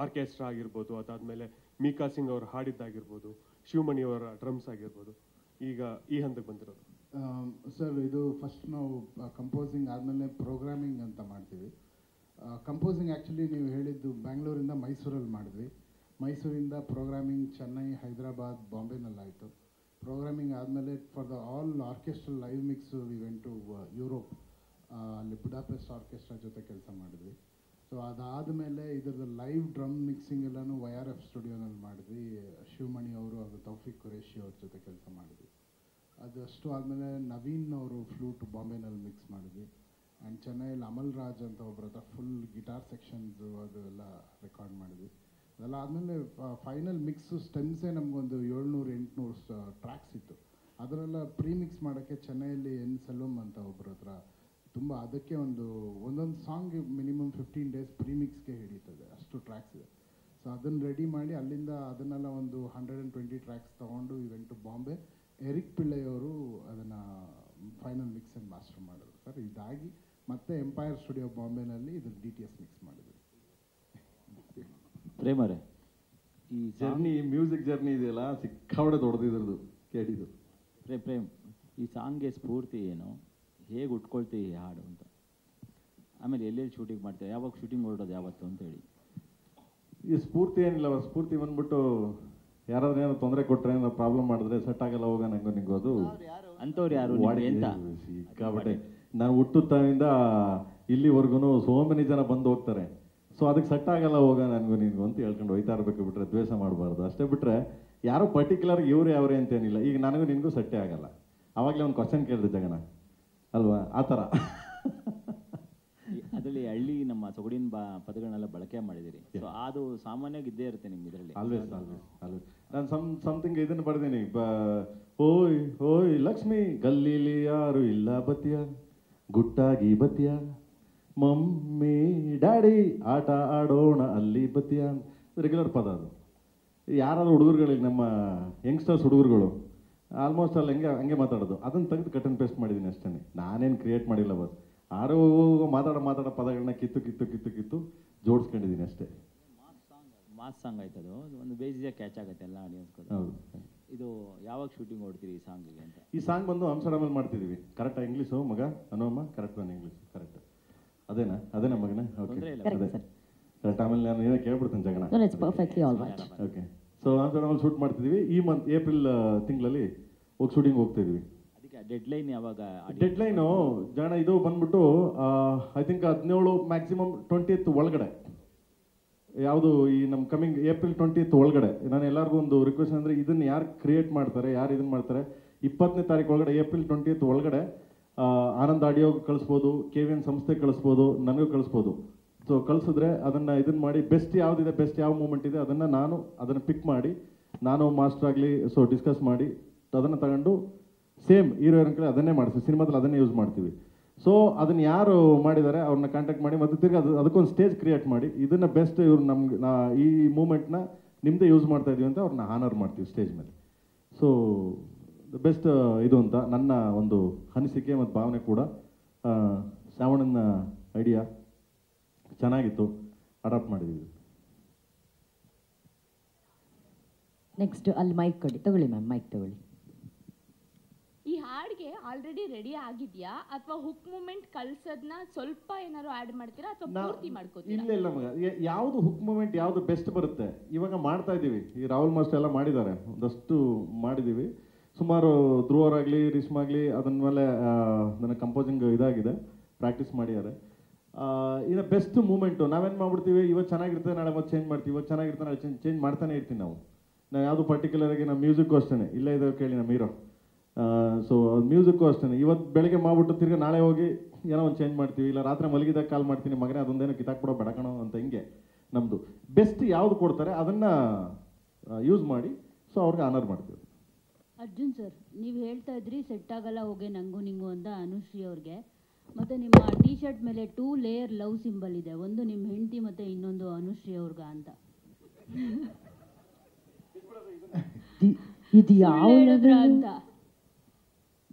Orchestra ಆಗಿರ್ಬೋದು, ಅದಾದಮೇಲೆ Micah Singh ಅವರು ಹಾಡಿದ್ದಾಗಿರ್ಬೋದು, ಶಿವಮಣಿ ಅವರ ಡ್ರಮ್ಸ್ ಆಗಿರ್ಬೋದು, ಈಗ ಈ ಹಂತಕ್ಕೆ ಬಂದಿರೋದು? ಸರ್, ಇದು ಫಸ್ಟ್ ನಾವು ಕಂಪೋಸಿಂಗ್ ಆದಮೇಲೆ ಪ್ರೋಗ್ರಾಮಿಂಗ್ ಅಂತ ಮಾಡ್ತೀವಿ. ಕಂಪೋಸಿಂಗ್ ಆ್ಯಕ್ಚುಲಿ ನೀವು ಹೇಳಿದ್ದು ಬ್ಯಾಂಗ್ಳೂರಿಂದ ಮೈಸೂರಲ್ಲಿ ಮಾಡಿದ್ವಿ. ಮೈಸೂರಿಂದ ಪ್ರೋಗ್ರಾಮಿಂಗ್ ಚೆನ್ನೈ, ಹೈದರಾಬಾದ್, ಬಾಂಬೆನಲ್ಲಾಯಿತು. ಪ್ರೋಗ್ರಾಮಿಂಗ್ ಆದಮೇಲೆ for the all orchestral live mix we went to Europe. ಅಲ್ಲಿ ಬುಡಾಪೆಸ್ಟ್ ಆರ್ಕೆಸ್ಟ್ರಾ ಜೊತೆ ಕೆಲಸ ಮಾಡಿದ್ವಿ. ಸೊ ಅದಾದಮೇಲೆ ಇದರದ್ದು ಲೈವ್ ಡ್ರಮ್ ಮಿಕ್ಸಿಂಗ್ ಎಲ್ಲನೂ YRF ಸ್ಟುಡಿಯೋನಲ್ಲಿ ಮಾಡಿದ್ವಿ. ಶಿವಮಣಿ ಅವರು ಹಾಗೂ ತೌಫಿಕ್ ಖುರೇಶಿ ಅವ್ರ ಜೊತೆ ಕೆಲಸ ಮಾಡಿದ್ವಿ. ಅದಷ್ಟು ಆದಮೇಲೆ ನವೀನ್ ಅವರು ಫ್ಲೂಟ್ ಬಾಂಬೆನಲ್ಲಿ ಮಿಕ್ಸ್ ಮಾಡಿದ್ವಿ. ಆ್ಯಂಡ್ ಚೆನ್ನೈಯಲ್ಲಿ ಅಮಲ್ ರಾಜ್ ಅಂತ ಒಬ್ಬರ ಹತ್ರ ಫುಲ್ ಗಿಟಾರ್ ಸೆಕ್ಷನ್ಸು ಅದು ಎಲ್ಲ ರೆಕಾರ್ಡ್ ಮಾಡಿದ್ವಿ. ಅದೆಲ್ಲ ಆದಮೇಲೆ ಫೈನಲ್ ಮಿಕ್ಸು ಸ್ಟೆಮ್ಸೇ ನಮಗೊಂದು 700-800 ಟ್ರ್ಯಾಕ್ಸ್ ಇತ್ತು. ಅದರೆಲ್ಲ ಪ್ರೀಮಿಕ್ಸ್ ಮಾಡೋಕ್ಕೆ ಚೆನ್ನೈಯಲ್ಲಿ ಸೆಲ್ವಮ್ ಅಂತ ಒಬ್ಬರ ಹತ್ರ ತುಂಬ, ಅದಕ್ಕೆ ಒಂದೊಂದು ಸಾಂಗ್ ಮಿನಿಮಮ್ 15 days ಪ್ರೀಮಿಕ್ಸ್ಗೆ ಹಿಡಿತದೆ, ಅಷ್ಟು ಟ್ರ್ಯಾಕ್ಸ್ ಇದೆ. ಸೊ ಅದನ್ನು ರೆಡಿ ಮಾಡಿ ಅಲ್ಲಿಂದ ಅದನ್ನೆಲ್ಲ ಒಂದು 120 ಟ್ರ್ಯಾಕ್ಸ್ ತೊಗೊಂಡು ಇವೆಂಟ್ ಟು ಬಾಂಬೆ. ಎರಿಕ್ ಪಿಳ್ಳೆಯವರು ಅದನ್ನು ಫೈನಲ್ ಮಿಕ್ಸ್ ಆ್ಯಂಡ್ ಮಾಸ್ಟರ್ ಮಾಡಿದ್ರು ಸರ್. ಇದಾಗಿ ಮತ್ತೆ ಎಂಪೈರ್ ಸ್ಟುಡಿಯೋ ಬಾಂಬೆನಲ್ಲಿ ಇದ್ರ DTS ಮಿಕ್ಸ್ ಮಾಡಿದ್ವಿ. ಪ್ರೇಮರೇ, ಈ ಜರ್ನಿ, ಮ್ಯೂಸಿಕ್ ಜರ್ನಿ ಇದೆಯಲ್ಲ, ಸಿಕ್ಕಾಬಡೆ ದೊಡ್ಡದಿದ್ರದ್ದು ಕೇಳಿದ್ದು. ಪ್ರೇಮ್, ಈ ಸಾಂಗ್ಗೆ ಸ್ಫೂರ್ತಿ ಏನು, ಹೇಗೆ ಉಟ್ಕೊಳ್ತೀವಿ ಈ ಹಾಡು ಅಂತ, ಆಮೇಲೆ ಎಲ್ಲೆಲ್ಲಿ ಶೂಟಿಂಗ್ ಮಾಡ್ತೇವೆ, ಯಾವಾಗ ಶೂಟಿಂಗ್ ಹೊರಡೋದು ಯಾವತ್ತು ಅಂತ ಹೇಳಿ. ಈ ಸ್ಫೂರ್ತಿ ಏನಿಲ್ಲ, ಸ್ಫೂರ್ತಿ ಬಂದ್ಬಿಟ್ಟು ಯಾರಾದ್ರೂ ಏನೋ ತೊಂದರೆ ಕೊಟ್ಟರೆ, ಏನೋ ಪ್ರಾಬ್ಲಮ್ ಮಾಡಿದ್ರೆ ಸೆಟ್ ಆಗಲ್ಲ ಹೋಗ ನಂಗೋ ನಿಂಗೋ, ಅದು ಅಂಥವ್ರು ಯಾರು ಅಂತ ಸಿಕ್ಕಾಬಟ್ಟೆ. ನಾನು ಹುಟ್ಟುತ್ತಾವಿಂದ ಇಲ್ಲಿವರೆಗೂ ಸೋಮನಿ ಜನ ಬಂದು ಹೋಗ್ತಾರೆ. ಸೊ ಅದಕ್ಕೆ ಸೆಟ್ ಆಗಲ್ಲ ಹೋಗ ನನಗೂ ನಿನ್ಗೂ ಅಂತ ಹೇಳ್ಕೊಂಡು ಹೋಯ್ತಾ ಇರಬೇಕು, ಬಿಟ್ರೆ ದ್ವೇಷ ಮಾಡಬಾರ್ದು ಅಷ್ಟೇ. ಬಿಟ್ರೆ ಯಾರೋ ಪರ್ಟಿಕ್ಯುಲರ್ ಇವ್ರು ಯಾವ್ರೆ ಅಂತೇನಿಲ್ಲ. ಈಗ ನನಗೂ ನಿನಗೂ ಸೆಟ್ಟೇ ಆಗಲ್ಲ. ಆವಾಗಲೇ ಒಂದು ಕ್ವಶನ್ ಕೇಳಿದೆ ಜಗಣ ಅಲ್ವಾ, ಆ ಥರ. ಅದರಲ್ಲಿ ಹಳ್ಳಿ ನಮ್ಮ ಸೊಗಡಿನ ಪದಗಳನ್ನೆಲ್ಲ ಬಳಕೆ ಮಾಡಿದಿರಿ. ಸೊ ಅದು ಸಾಮಾನ್ಯವಾಗಿ ಇದ್ದೇ ಇರುತ್ತೆ ನಿಮ್ಗೆ ಇದರಲ್ಲಿ. ಆಲ್ವೇಸ್ ನಾನು ಸಮಥಿಂಗ್ ಇದನ್ನು ಬರ್ತೀನಿ. ಓಯ್ ಓಯ್ ಲಕ್ಷ್ಮಿ, ಗಲ್ಲೀಲಿ ಯಾರು ಇಲ್ಲ ಬತ್ತಿಯ, ಗುಟ್ಟಾಗಿ ಬತ್ತಿಯ, ಮಮ್ಮಿ ಡ್ಯಾಡಿ ಆಟ ಆಡೋಣ ಅಲ್ಲಿ ಬತ್ತಿಯ, ರೆಗ್ಯುಲರ್ ಪದ ಅದು. ಯಾರಾದ್ರೂ ಹುಡುಗರುಗಳಿಗೆ, ನಮ್ಮ ಯಂಗ್ಸ್ಟರ್ಸ್ ಹುಡುಗರುಗಳು ಆಲ್ಮೋಸ್ಟ್ ಅಲ್ಲಿ ಹಂಗೆ ಮಾತಾಡೋದು. ಅದನ್ನು ತೆಗೆದು ಕಟ್ ಆ್ಯಂಡ್ ಪೇಸ್ಟ್ ಮಾಡಿದ್ದೀನಿ ಅಷ್ಟೇ. ನಾನೇನು ಕ್ರಿಯೇಟ್ ಮಾಡಿಲ್ಲ. ಬಸ್ ಆರೋ ಮಾತಾಡೋ ಪದಗಳನ್ನ ಕಿತ್ತು ಜೋಡಿಸ್ಕೊಂಡಿದ್ದೀನಿ ಅಷ್ಟೇ. ಮಾಸ್ ಸಾಂಗ್ ಆಯ್ತದು, ಒಂದು ಬೇಸಿಯಾಗಿ ಕ್ಯಾಚ್ ಆಗುತ್ತೆ ಎಲ್ಲ ಆಡಿಯನ್ಸ್ಗಳು. ಹೌದು. ಇದು ಯಾವಾಗ ಶೂಟಿಂಗ್ ಹೊಡ್ತೀರಿ ಈ ಸಾಂಗಿಗೆ ಅಂತ? ಈ ಸಾಂಗ್ ಬಂದು ಆಮ್ಸ್ಟರ್ಡ್ಯಾಮಲ್ಲಿ ಮಾಡ್ತಿದ್ದೀವಿ. ಕರೆಕ್ಟಾ ಇಂಗ್ಲೀಷು ಮಗ ಅನೋಮ್ಮ? ಕರೆಕ್ಟ್ ನಾನು ಇಂಗ್ಲೀಷ್ ಕರೆಕ್ಟ್ ಅದೇನಾ ಮಗನೇ? ಓಕೆ, ಅದೇ ಕರೆಕ್ಟ್. ಆಮೇಲೆ ನಾನು ಏನೋ ಕೇಳ್ಬಿಡ್ತೀನಿ ಜಗಣ. ಓಕೆ, ಸೊ ಆಮ್ಸ್ಟರ್ಡ್ಯಾಮಲ್ಲಿ ಶೂಟ್ ಮಾಡ್ತಿದ್ದೀವಿ. ಈ ಮಂತ್ ಏಪ್ರಿಲ್ ತಿಂಗಳಲ್ಲಿ ಶೂಟಿಂಗ್ ಹೋಗ್ತಿದ್ದೀವಿ. ಡೆಡ್ಲೈನ್ ಯಾವಾಗ? ಡೆಡ್ಲೈನು ಜನ ಇದು ಬಂದ್ಬಿಟ್ಟು ಐ ಥಿಂಕ್ 17 ಮ್ಯಾಕ್ಸಿಮಮ್ 20th ಒಳಗಡೆ. ಯಾವುದು ಈ ನಮ್ಮ ಕಮಿಂಗ್ ಏಪ್ರಿಲ್ 20th ಒಳಗಡೆ. ನಾನು ಎಲ್ಲರಿಗೂ ಒಂದು ರಿಕ್ವೆಸ್ಟ್ ಅಂದರೆ, ಇದನ್ನು ಯಾರು ಕ್ರಿಯೇಟ್ ಮಾಡ್ತಾರೆ, ಯಾರು ಇದನ್ನು ಮಾಡ್ತಾರೆ, 20ನೇ ತಾರೀಕು ಒಳಗಡೆ, ಏಪ್ರಿಲ್ 20th ಒಳಗಡೆ ಆನಂದ್ ಆಡಿಯೋಗೆ ಕಳಿಸ್ಬೋದು, KVN ಸಂಸ್ಥೆ ಕಳಿಸ್ಬೋದು, ನನಗೂ ಕಳಿಸ್ಬೋದು. ಸೊ ಕಳಿಸಿದ್ರೆ ಇದನ್ನು ಮಾಡಿ ಬೆಸ್ಟ್ ಯಾವುದಿದೆ, ಬೆಸ್ಟ್ ಯಾವ ಮೂಮೆಂಟ್ ಇದೆ ಅದನ್ನು ಪಿಕ್ ಮಾಡಿ, ನಾನು ಮಾಸ್ಟರ್ ಆಗಲಿ ಸೊ ಡಿಸ್ಕಸ್ ಮಾಡಿ ಅದನ್ನು ತಗೊಂಡು ಸೇಮ್ ಹೀರೋ ಕಡೆ ಅದನ್ನೇ ಮಾಡಿಸ್ತೀವಿ. ಸಿನಿಮಾದಲ್ಲಿ ಅದನ್ನೇ ಯೂಸ್ ಮಾಡ್ತೀವಿ. ಸೊ ಅದನ್ನು ಯಾರು ಮಾಡಿದ್ದಾರೆ ಅವ್ರನ್ನ ಕಾಂಟ್ಯಾಕ್ಟ್ ಮಾಡಿ, ಮತ್ತು ತಿರ್ಗಿ ಅದಕ್ಕೊಂದು ಸ್ಟೇಜ್ ಕ್ರಿಯೇಟ್ ಮಾಡಿ, ಇದನ್ನು ಬೆಸ್ಟ್ ಇವ್ರು ನಮ್ಗೆ ಈ ಮೂಮೆಂಟ್ನ ನಿಮ್ಮದೇ ಯೂಸ್ ಮಾಡ್ತಾ ಇದೀವಿ ಅಂತ ಅವ್ರನ್ನ ಹಾನರ್ ಮಾಡ್ತೀವಿ ಸ್ಟೇಜ್ ಮೇಲೆ. ಸೊ ಬೆಸ್ಟ್ ಇದು ಅಂತ ನನ್ನ ಒಂದು ಅನಿಸಿಕೆ ಮತ್ತು ಭಾವನೆ ಕೂಡ. ಶ್ರಾವಣನ ಐಡಿಯಾ ಚೆನ್ನಾಗಿತ್ತು, ಅಡಾಪ್ಟ್ ಮಾಡಿದ್ದೀವಿ. ನೆಕ್ಸ್ಟ್ ಅಲ್ಲಿ ಮೈಕ್ ಕೊಡಿ, ತಗೊಳ್ಳಿ ಮ್ಯಾಮ್, ಮೈಕ್ ತಗೊಳ್ಳಿ. ಈ ಹಾಡಿಗೆ ಆಲ್ರೆಡಿ ರೆಡಿ ಆಗಿದೆಯಾ, ಅಥವಾ ಹುಕ್ ಮೂಮೆಂಟ್ ಕಳ್ಸೋದನ್ನ ಸ್ವಲ್ಪ ಏನಾದ್ರು ಆಡ್ ಮಾಡ್ತೀರಾ ಅಥವಾ ಪೂರ್ತಿ ಮಾಡ್ಕೋತೀರಾ? ಇಲ್ಲ ಮಗ, ಯಾವುದು ಹುಕ್ ಮೂಮೆಂಟ್ ಯಾವುದು ಬೆಸ್ಟ್ ಬರುತ್ತೆ ಇವಾಗ ಮಾಡ್ತಾ ಇದ್ದೀವಿ. ಈ ರಾಹುಲ್ ಮಾಸ್ಟರ್ ಎಲ್ಲ ಮಾಡಿದ್ದಾರೆ, ಒಂದಷ್ಟು ಮಾಡಿದ್ದೀವಿ. ಸುಮಾರು ಧ್ರುವರಾಗಲಿ ರಿಶ್ಮಾಗಲಿ ಅದನ್ನ ಮೇಲೆ ನನ್ನ ಕಂಪೋಸಿಂಗ್ ಇದಾಗಿದೆ, ಪ್ರಾಕ್ಟೀಸ್ ಮಾಡಿದ್ದಾರೆ. ಇನ್ನು ಬೆಸ್ಟ್ ಮೂಮೆಂಟು ನಾವೇನು ಮಾಡ್ಬಿಡ್ತೀವಿ, ಇವತ್ತು ಚೆನ್ನಾಗಿರ್ತದೆ ನಾಳೆ ಮತ್ತೆ ಚೇಂಜ್ ಮಾಡ್ತೀವಿ, ಇವತ್ತು ಚೆನ್ನಾಗಿರ್ತದೆ ನಾಳೆ ಚೇಂಜ್ ಮಾಡ್ತಾನೆ ಇರ್ತೀವಿ ನಾವು ಯಾವುದು ಪರ್ಟಿಕ್ಯುಲರಾಗಿ ನಮ್ಮ ಮ್ಯೂಸಿಕ್ಕು ಅಷ್ಟೇ. ಇಲ್ಲೇ ಇದಾವೆ ಕೇಳಿ ನಮ್ಮ ಹೀರೋ. ಸೊ ಮ್ಯೂಸಿಕ್ಕು ಅಷ್ಟೇ. ಇವತ್ತು ಬೆಳಗ್ಗೆ ಮಾಡ್ಬಿಟ್ಟು ತಿರ್ಗಿ ನಾಳೆ ಹೋಗಿ ಏನೋ ಒಂದು ಚೇಂಜ್ ಮಾಡ್ತೀವಿ, ಇಲ್ಲ ರಾತ್ರಿ ಮಲಗಿದಾಗ ಕಾಲ್ ಮಾಡ್ತೀನಿ, ಮಗನೇ ಅದೊಂದೇನೋ ಕಿತ್ತಾಕ್ಬಿಡೋ ಬೆಡಕಣೋ ಅಂತ. ಹಿಂಗೆ ನಮ್ಮದು ಬೆಸ್ಟ್ ಯಾವುದು ಕೊಡ್ತಾರೆ ಅದನ್ನು ಯೂಸ್ ಮಾಡಿ ಸೊ ಅವ್ರಿಗೆ ಆನರ್ ಮಾಡ್ತೀವಿ. ಅರ್ಜುನ್ ಸರ್, ನೀವು ಹೇಳ್ತಾ ಇದ್ರಿ ಸೆಟ್ ಆಗಲ್ಲ ಹೋಗಿ ನಂಗೂ ನಿಂಗು ಅಂತ ಅನುಶ್ರೀ ಅವ್ರಿಗೆ. ಮತ್ತು ನಿಮ್ಮ ಟಿ ಶರ್ಟ್ ಮೇಲೆ 2 ಲೇಯರ್ ಲವ್ ಸಿಂಬಲ್ ಇದೆ, ಒಂದು ನಿಮ್ಮ ಹೆಂಡತಿ ಮತ್ತು ಇನ್ನೊಂದು ಅನುಶ್ರೀ ಅವ್ರಿಗ ಅಂತ. ಇದು ಯಾವ ಅಂತ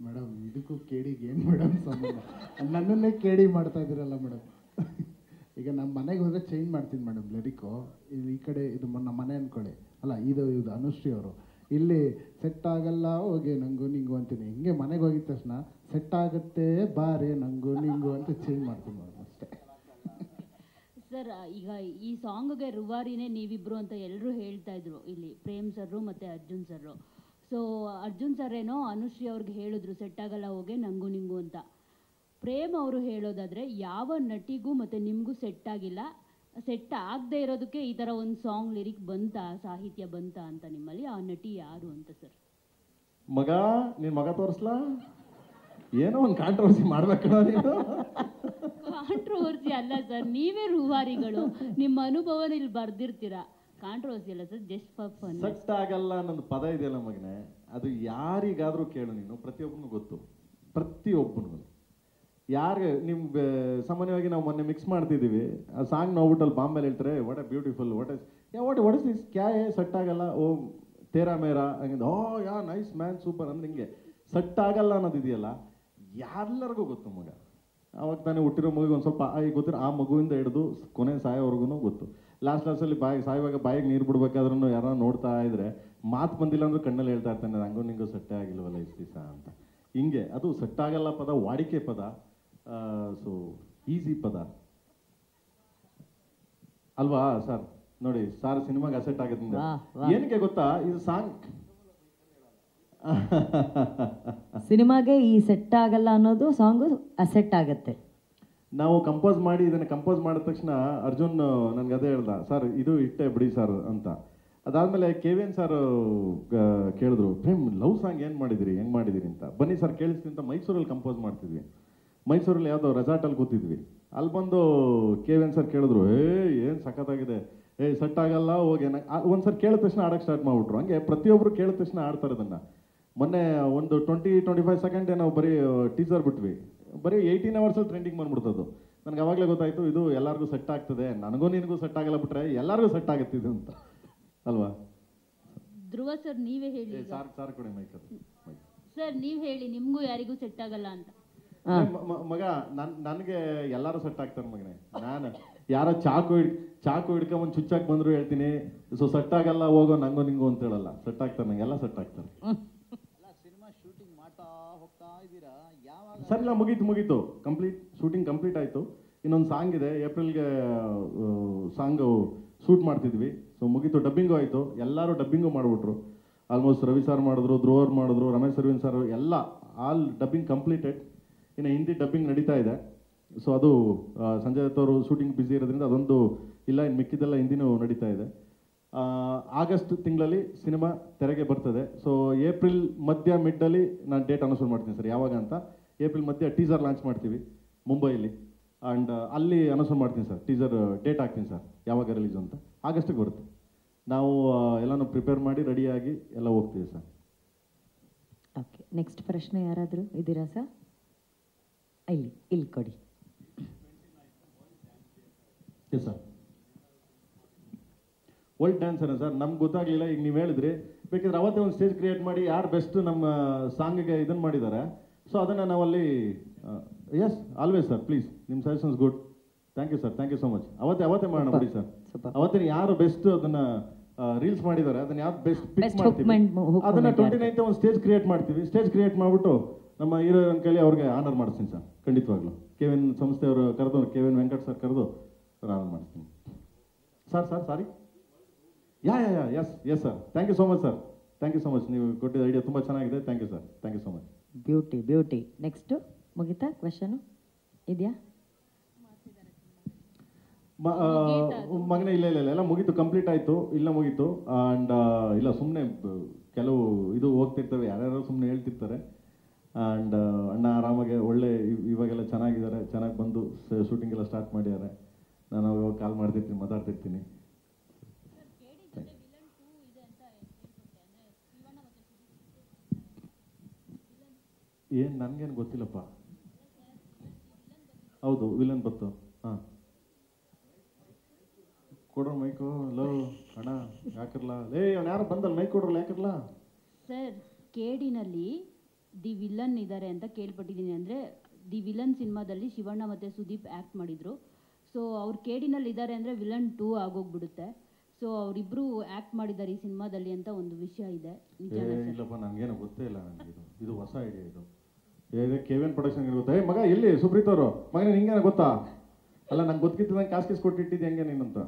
ಮೇಡಮ್, ಇದಕ್ಕೂ ಕೇಡಿಗೆ ಏನು ಮೇಡಮ್ ಸಂಬಂಧ? ನನ್ನನ್ನೇ ಕೇಡಿ ಮಾಡ್ತಾ ಇದ್ದೀರಲ್ಲ ಮೇಡಮ್. ಈಗ ನಮ್ಮ ಮನೆಗೆ ಹೋದರೆ ಚೇಂಜ್ ಮಾಡ್ತೀನಿ ಮೇಡಮ್ ಲಿರಿಕ್ಕು. ಇದು ಈ ಕಡೆ ಇದು ನಮ್ಮ ಮನೆ ಅಂದ್ಕೊಳ್ಳಿ, ಅಲ್ಲ ಇದು ಅನುಶ್ರೀ ಅವರು. ಇಲ್ಲಿ ಸೆಟ್ ಆಗಲ್ಲ ಹೋಗಿ ನಂಗು ನಿಂಗು ಅಂತೀನಿ. ಹಿಂಗೆ ಮನೆಗೆ ಹೋಗಿದ ತಕ್ಷಣ ಸೆಟ್ ಆಗುತ್ತೆ ಬಾರೆ ನಂಗು ನಿಂಗು ಅಂತ ಚೇಂಜ್ ಮಾಡ್ತೀನಿ ಮೇಡಮ್ ಅಷ್ಟೇ. ಸರ್, ಈಗ ಈ ಸಾಂಗ್ಗೆ ರೂವಾರಿನೇ ನೀವಿಬ್ರು ಅಂತ ಎಲ್ಲರೂ ಹೇಳ್ತಾ ಇದ್ರು ಇಲ್ಲಿ, ಪ್ರೇಮ್ ಸರ್ರು ಮತ್ತು Arjun sir. So Arjun sir ಏನೋ ಅನುಶ್ರೀ ಅವ್ರಿಗೆ ಹೇಳಿದ್ರು ಸೆಟ್ ಆಗಲ್ಲ ಹೋಗಿ ನಂಗು ನಿಂಗು ಅಂತ. ಪ್ರೇಮ್ ಅವರು ಹೇಳೋದಾದರೆ ಯಾವ ನಟಿಗೂ ಮತ್ತು ನಿಮಗೂ ಸೆಟ್ ಆಗಿಲ್ಲ, ಸೆಟ್ ಆಗದೆ ಇರೋದಕ್ಕೆ ಈ ಥರ ಒಂದು ಸಾಂಗ್ ಲಿರಿಕ್ ಬಂತಾ, ಸಾಹಿತ್ಯ ಬಂತಾ ಅಂತ ನಿಮ್ಮಲ್ಲಿ, ಆ ನಟಿ ಯಾರು ಅಂತ ಸರ್? ನಿನ್ನ ಮಗ ತೋರಿಸ್ಲಾ? ಏನೋ ಒಂದು ಕಾಂಟ್ರವರ್ಸಿ ಮಾಡ್ಬೇಕಲ್ಲ ನೀನು. ಕಾಂಟ್ರವರ್ಸಿ ಅಲ್ಲ ಸರ್, ನೀವೇ ರೂವಾರಿಗಳು, ನಿಮ್ಮ ಅನುಭವನ ಇಲ್ಲಿ ಬರ್ದಿರ್ತೀರಾ. ಕಾಂಟ್ರವರ್ಸಿ ಅಲ್ಲ sir, just for fun. Set ಆಗಲ್ಲ ಅನ್ನೊಂದು ಪದ ಇದೆಯಲ್ಲ ಮಗನೇ, ಅದು ಯಾರಿಗಾದ್ರೂ ಕೇಳು ನೀನು, ಪ್ರತಿಯೊಬ್ಬನಿಗೂ ಗೊತ್ತು. ಪ್ರತಿಯೊಬ್ಬನಿಗೂ ಯಾರಿಗೆ ನಿಮ್ಗೆ ಸಾಮಾನ್ಯವಾಗಿ ನಾವು ಮೊನ್ನೆ ಮಿಕ್ಸ್ ಮಾಡ್ತಿದ್ದೀವಿ, ಆ ಸಾಂಗ್ ನೋಡ್ಬಿಟ್ಟಲ್ಲಿ ಬಾಂಬೆಲಿ ಹೇಳ್ತಾರೆ what A beautiful, what is this, ಕ್ಯಾ ಸೆಟ್ ಆಗಲ್ಲ, ಓ ತೇರಾ ಮೇರಾ ಹಂಗಿಂದ, ಓ ಯಾ ನೈಸ್ ಮ್ಯಾನ್ ಸೂಪರ್ ಅಂದ್ರೆ ಹಿಂಗೆ ಸೆಟ್ ಆಗಲ್ಲ ಅನ್ನೋದು ಇದೆಯಲ್ಲ ಎಲ್ಲರಿಗೂ ಗೊತ್ತು ಮಗ. ಅವಾಗ ತಾನೇ ಹುಟ್ಟಿರೋ ಮಗುಗೆ ಒಂದು ಸ್ವಲ್ಪ ಗೊತ್ತಿರೋ ಆ ಮಗುವಿಂದ ಹಿಡಿದು ಕೊನೆ ಸಾಯೋವರೆಗೂ ಗೊತ್ತು. ಲಾಸ್ಟಲ್ಲಿ ಸಾಯುವಾಗ ಬಾಯಿಗೆ ನೀರು ಬಿಡ್ಬೇಕಾದ್ರೂ ಯಾರೋ ನೋಡ್ತಾ ಇದ್ರೆ ಮಾತು ಬಂದಿಲ್ಲ ಅಂದ್ರೆ ಕಣ್ಣಲ್ಲಿ ಹೇಳ್ತಾ ಇರ್ತಾನೆ ಹಂಗೋ ನಿಂಗೋ ಸೆಟ್ಟೇ ಆಗಿಲ್ವಲ್ಲ ಇಷ್ಟು ದಿವಸ ಅಂತ. ಹಿಂಗೆ ಅದು ಸೆಟ್ ಆಗಲ್ಲ ಪದ ವಾಡಿಕೆ ಪದ, ಸೊ ಈಸಿ ಪದ ಅಲ್ವಾ ಸರ್? ನೋಡಿ ಸಾರ್ ಸಿನಿಮಾಗೆ ಅಸೆಟ್ ಆಗೋದ್ರಿಂದ ಏನಕ್ಕೆ ಗೊತ್ತಾ, ಇದು ಸಾಂಗ್ ಸಿನಿಮಾಗೆ ಈ ಸೆಟ್ ಆಗಲ್ಲ ಅನ್ನೋದು ಸಾಂಗು ಅಸೆಟ್ ಆಗತ್ತೆ. ನಾವು ಕಂಪೋಸ್ ಮಾಡಿ ಇದನ್ನು ಕಂಪೋಸ್ ಮಾಡಿದ ತಕ್ಷಣ ಅರ್ಜುನ್ ನನ್ಗೆ ಅದೇ ಹೇಳ್ದ, ಸರ್ ಇದು ಇಟ್ಟೆ ಬಿಡಿ ಸರ್ ಅಂತ. ಅದಾದಮೇಲೆ ಕೆ.ವಿ.ಎನ್. ಸರ್ ಕೇಳಿದ್ರು, ಪ್ರೇಮ್ ಲವ್ ಸಾಂಗ್ ಏನು ಮಾಡಿದಿರಿ, ಹೆಂಗೆ ಮಾಡಿದಿರಿ ಅಂತ. ಬನ್ನಿ ಸರ್ ಕೇಳಿಸ್ತೀನಿ ಅಂತ ಮೈಸೂರಲ್ಲಿ ಕಂಪೋಸ್ ಮಾಡ್ತಿದ್ವಿ. ಮೈಸೂರಲ್ಲಿ ಯಾವುದೋ ರೆಸಾರ್ಟಲ್ಲಿ ಕೂತಿದ್ವಿ. ಅಲ್ಲಿ ಬಂದು ಕೆ.ವಿ.ಎನ್. ಸರ್ ಕೇಳಿದ್ರು, ಏನು ಸಖತ್ತಾಗಿದೆ, ಸೆಟ್ ಆಗಲ್ಲ ಹೋಗಿ ಒಂದ್ಸರಿ ಕೇಳಿದ ತಕ್ಷಣ ಆಡೋಕ್ಕೆ ಸ್ಟಾರ್ಟ್ ಮಾಡಿಬಿಟ್ರು. ಹಂಗೆ ಪ್ರತಿಯೊಬ್ಬರು ಕೇಳಿದ ತಕ್ಷಣ ಆಡ್ತಾರೆ ಅದನ್ನು. ಮೊನ್ನೆ ಒಂದು 20-25 ಸೆಕೆಂಡ್ ನಾವು ಬರೀ ಟೀಸರ್ ಬಿಟ್ವಿ, ಬರೀ 18 ಅವರ್ಸಲ್ಲಿ ಟ್ರೆಂಡಿಂಗ್ ಬಂದ್ಬಿಡ್ತದ್ದು. ನನಗೆ ಅವಾಗಲೇ ಗೊತ್ತಾಯಿತು ಇದು ಎಲ್ಲರಿಗೂ ಸೆಟ್ ಆಗ್ತದೆ, ನನಗೂ ನಿನಗೂ ಸೆಟ್ ಆಗಲ್ಲ ಬಿಟ್ರೆ ಎಲ್ಲರಿಗೂ ಸೆಟ್ ಆಗುತ್ತೆ ಇದು ಅಂತ ಅಲ್ವಾ? ಧ್ರುವ ಸರ್ ನೀವೇ ಹೇಳಿ ಸಾರ್ ಕೊಡಿ ಮೈಕ್. ಸರ್ ನೀವು ಹೇಳಿ, ನಿಮಗೂ ಯಾರಿಗೂ ಸೆಟ್ ಆಗಲ್ಲ ಅಂತ. ಮಗ ನನಗೆ ಎಲ್ಲರೂ ಸೆಟ್ ಆಗ್ತಾರೆ ಮಗನೇ. ನಾನು ಯಾರೋ ಚಾಕು ಹಿಡ್ಕೊಂಬಂದು ಚುಚ್ಚಾಕ್ ಬಂದ್ರು ಹೇಳ್ತೀನಿ, ಸೊ ಸೆಟ್ ಆಗಲ್ಲ ಹೋಗೋ ನಂಗೋ ನಿಂಗೋ ಅಂತ ಹೇಳಲ್ಲ, ಸೆಟ್ ಆಗ್ತಾರೆ ನಂಗೆ, ಎಲ್ಲ ಸೆಟ್ ಆಗ್ತಾರೆ. ಸರ್ ಇಲ್ಲ ಮುಗೀತು ಕಂಪ್ಲೀಟ್ ಶೂಟಿಂಗ್ ಕಂಪ್ಲೀಟ್ ಆಯಿತು. ಇನ್ನೊಂದು ಸಾಂಗ್ ಇದೆ, ಏಪ್ರಿಲ್ಗೆ ಸಾಂಗು ಶೂಟ್ ಮಾಡ್ತಿದ್ವಿ. ಸೊ ಮುಗೀತು, ಡಬ್ಬಿಂಗು ಆಯಿತು, ಎಲ್ಲರೂ ಡಬ್ಬಿಂಗು ಮಾಡಿಬಿಟ್ರು. ಆಲ್ಮೋಸ್ಟ್ ರವಿ ಸರ್ ಮಾಡಿದ್ರು, ಧ್ರುವರ್ ಮಾಡಿದ್ರು, ರಮೇಶ್ ಅರವಿಂದ್ ಸರ್ ಎಲ್ಲ ಆಲ್ ಡಬ್ಬಿಂಗ್ ಕಂಪ್ಲೀಟೆಡ್. ಇನ್ನು ಹಿಂದಿ ಡಬ್ಬಿಂಗ್ ನಡೀತಾ ಇದೆ. ಸೊ ಅದು ಸಂಜಯ್ ದತ್ ಅವರು ಶೂಟಿಂಗ್ ಬ್ಯುಸಿ ಇರೋದ್ರಿಂದ ಅದೊಂದು ಇಲ್ಲ, ಇನ್ನು ಮಿಕ್ಕಿದ್ದೆಲ್ಲ ಹಿಂದಿನೂ ನಡೀತಾ ಇದೆ. ಆಗಸ್ಟ್ ತಿಂಗಳಲ್ಲಿ ಸಿನಿಮಾ ತೆರೆಗೆ ಬರ್ತದೆ. ಸೊ ಏಪ್ರಿಲ್ ಮಧ್ಯ ಮಿಡ್ಡಲ್ಲಿ ನಾನು ಡೇಟ್ ಅನೌನ್ಸ್ ಮಾಡ್ತೀನಿ ಸರ್, ಯಾವಾಗ ಅಂತ. ಏಪ್ರಿಲ್ ಮಧ್ಯ ಟೀಸರ್ ಲಾಂಚ್ ಮಾಡ್ತೀವಿ ಮುಂಬೈಲಿ, ಆ್ಯಂಡ್ ಅಲ್ಲಿ ಅನೌನ್ಸ್ ಮಾಡ್ತೀನಿ ಸರ್, ಟೀಸರ್ ಡೇಟ್ ಹಾಕ್ತೀನಿ ಸರ್ ಯಾವಾಗ ರಿಲೀಸು ಅಂತ. ಆಗಸ್ಟಿಗೆ ಬರುತ್ತೆ. ನಾವು ಎಲ್ಲನೂ ಪ್ರಿಪೇರ್ ಮಾಡಿ ರೆಡಿಯಾಗಿ ಎಲ್ಲ ಹೋಗ್ತೀವಿ ಸರ್. ಓಕೆ, ನೆಕ್ಸ್ಟ್ ಪ್ರಶ್ನೆ ಯಾರಾದರೂ ಇದ್ದೀರಾ ಸರ್? ಇಲ್ಲಿ ಕೊಡಿ. Yes sir, world dancer sir, ನಮ್ಗೆ ಗೊತ್ತಾಗಲಿಲ್ಲ. ಈಗ ನೀವು ಹೇಳಿದ್ರಿ, ಬೇಕಿದ್ರೆ ಅವತ್ತೇ ಒಂದು ಸ್ಟೇಜ್ ಕ್ರಿಯೇಟ್ ಮಾಡಿ ಯಾರು ಬೆಸ್ಟ್ ನಮ್ಮ ಸಾಂಗಿಗೆ ಇದನ್ನು ಮಾಡಿದ್ದಾರೆ, ಸೊ ಅದನ್ನು ನಾವಲ್ಲಿ ಎಸ್ ಆಲ್ವೇಸ್ ಸರ್, ಪ್ಲೀಸ್ ನಿಮ್ಮ suggestions good, thank you sir, thank you so much. ಅವತ್ತೇ ಮಾಡೋಣ ಬಿಡಿ ಸರ್. ಅವತ್ತಿನ ಯಾರು ಬೆಸ್ಟ್ ಅದನ್ನು ರೀಲ್ಸ್ ಮಾಡಿದ್ದಾರೆ, ಅದನ್ನು ಯಾರು ಬೆಸ್ಟ್ ಪಿಕ್ ಮಾಡ್ತೀವಿ, ಅದನ್ನು 29th ಒಂದು ಸ್ಟೇಜ್ ಕ್ರಿಯೇಟ್ ಮಾಡ್ತೀವಿ. ಸ್ಟೇಜ್ ಕ್ರಿಯೇಟ್ ಮಾಡಿಬಿಟ್ಟು ನಮ್ಮ ಹೀರೋ ಕೇಳಿ ಅವ್ರಿಗೆ ಆನರ್ ಮಾಡಿಸ್ತೀನಿ ಸರ್, ಖಂಡಿತವಾಗ್ಲೂ. ಕೆ.ವಿ.ಎನ್. ಸಂಸ್ಥೆಯವರು ಕರೆದು, ಕೆ.ವಿ.ಎನ್. ವೆಂಕಟ್ ಸರ್ ಕರೆದು ಆನರ್ ಮಾಡಿಸ್ತೀನಿ sir. Sorry yes sir, thank you so much sir, thank you so much. ನೀವು ಕೊಟ್ಟಿದ್ದ ಐಡಿಯಾ ತುಂಬ ಚೆನ್ನಾಗಿದೆ, thank you sir, thank you so much. Beauty. Next ಮುಗಿತಾ ಕ್ವೆಶನು ಇದೆಯಾ ಮಗನೇ? ಇಲ್ಲ ಎಲ್ಲ ಮುಗೀತು, ಕಂಪ್ಲೀಟ್ ಆಯಿತು, ಇಲ್ಲ ಮುಗೀತು. ಆ್ಯಂಡ್ ಇಲ್ಲ ಸುಮ್ಮನೆ ಕೆಲವು ಇದು ಹೋಗ್ತಿರ್ತವೆ, ಯಾರ್ಯಾರು ಸುಮ್ಮನೆ ಹೇಳ್ತಿರ್ತಾರೆ. ಆ್ಯಂಡ್ ಅಣ್ಣ ಆರಾಮಾಗೆ ಒಳ್ಳೆ ಇವಾಗೆಲ್ಲ ಚೆನ್ನಾಗಿದ್ದಾರೆ, ಚೆನ್ನಾಗಿ ಬಂದು ಶೂಟಿಂಗ್ ಎಲ್ಲ ಸ್ಟಾರ್ಟ್ ಮಾಡಿದ್ದಾರೆ. ನಾನು ಅವಾಗ ಕಾಲ್ ಮಾಡ್ತಿರ್ತೀನಿ, ಮಾತಾಡ್ತಿರ್ತೀನಿ. ಏನು ನನಗೇನು ಗೊತ್ತಿಲ್ಲಪ್ಪ. ಹೌದು, ವಿಲನ್ ಬತ್ತು. ಹಾಂ, ಕೊಡ್ರ ಮೈಕು. ಲೋ ಅಣ್ಣ ಯಾಕಿರಲ್ಲ, ಅವ್ನು ಯಾರು ಬಂದಲ್ಲ, ಮೈಕ್ ಕೊಡ್ರಲ್ಲ, ಯಾಕಿರಲ್ಲ ಸರ್? ಕೇಡಿನಲ್ಲಿ ದಿ ವಿಲನ್ ಇದ್ದಾರೆ ಅಂತ ಕೇಳ್ಪಟ್ಟಿದ್ದೀನಿ. ಅಂದರೆ ದಿ ವಿಲನ್ ಸಿನಿಮಾದಲ್ಲಿ ಶಿವಣ್ಣ ಮತ್ತು ಸುದೀಪ್ ಆ್ಯಕ್ಟ್ ಮಾಡಿದರು. ಸೊ ಅವ್ರು ಕೇಡಿನಲ್ಲಿ ಇದ್ದಾರೆ ಅಂದರೆ ವಿಲನ್ 2 ಆಗೋಗ್ಬಿಡುತ್ತೆ. ಸೊ ಅವರಿಬ್ಬರು ಆ್ಯಕ್ಟ್ ಮಾಡಿದ್ದಾರೆ ಈ ಸಿನಿಮಾದಲ್ಲಿ ಅಂತ ಒಂದು ವಿಷಯ ಇದೆ. ಇಲ್ಲಪ್ಪ ನನಗೇನು ಗೊತ್ತೇ ಇಲ್ಲ. ನನಗೆ ಇದು ಹೊಸ ಐಡಿಯಾ. ಇದು KVN ಪ್ರೊಡಕ್ಷನ್ಗೆ ಗೊತ್ತಾ? ಮಗ ಎಲ್ಲಿ ಸುಪ್ರೀತ್ ಅವರು ಮಗನೇ ನಿಂಗೇನ ಗೊತ್ತಾ? ಅಲ್ಲ ನಂಗೆ ಗೊತ್ತಿತ್ತು, ಕಾಸು ಕೊಟ್ಟಿಟ್ಟಿದ್ದು ಹೆಂಗೆ ನೀನಂತ.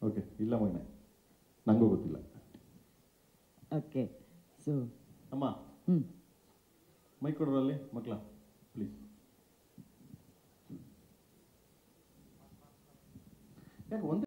ಓಕೆ, ಇಲ್ಲ ಮಗನೇ, ನನಗೂ ಗೊತ್ತಿಲ್ಲ. ಓಕೆ, ಸೊ ಅಮ್ಮ ಮೈಕ್ ಕೊಡ್ರಲ್ಲಿ ಮಕ್ಕಳ ಪ್ಲೀಸ್. ಯಾಕೆ ಒಂದೇ